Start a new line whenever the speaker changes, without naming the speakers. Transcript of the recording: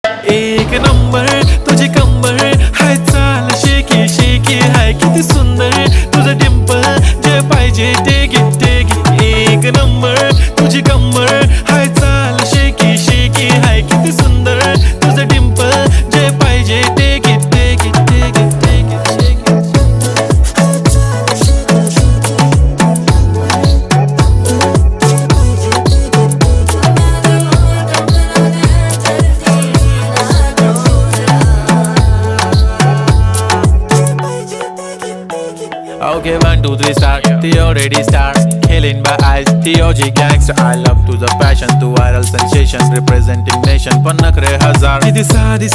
एक नंबर तुझी कंबर हाय, चाल शेकी शेकी हाय, किती सुंदर तुझं डिंपल, जे पाहिजे ते घे. एक नंबर तुझी कंबर हाय, चाल शेकी शेकी हाय, किती सुंदर तुझं डिंपल, जे पाहिजे ते घे. Okay, 1, 2, 3 start. The already start. Killing by eyes. TOG gangster. I love to the passion, to viral sensation, representing nation. Pannakre hazar. Kithi saadi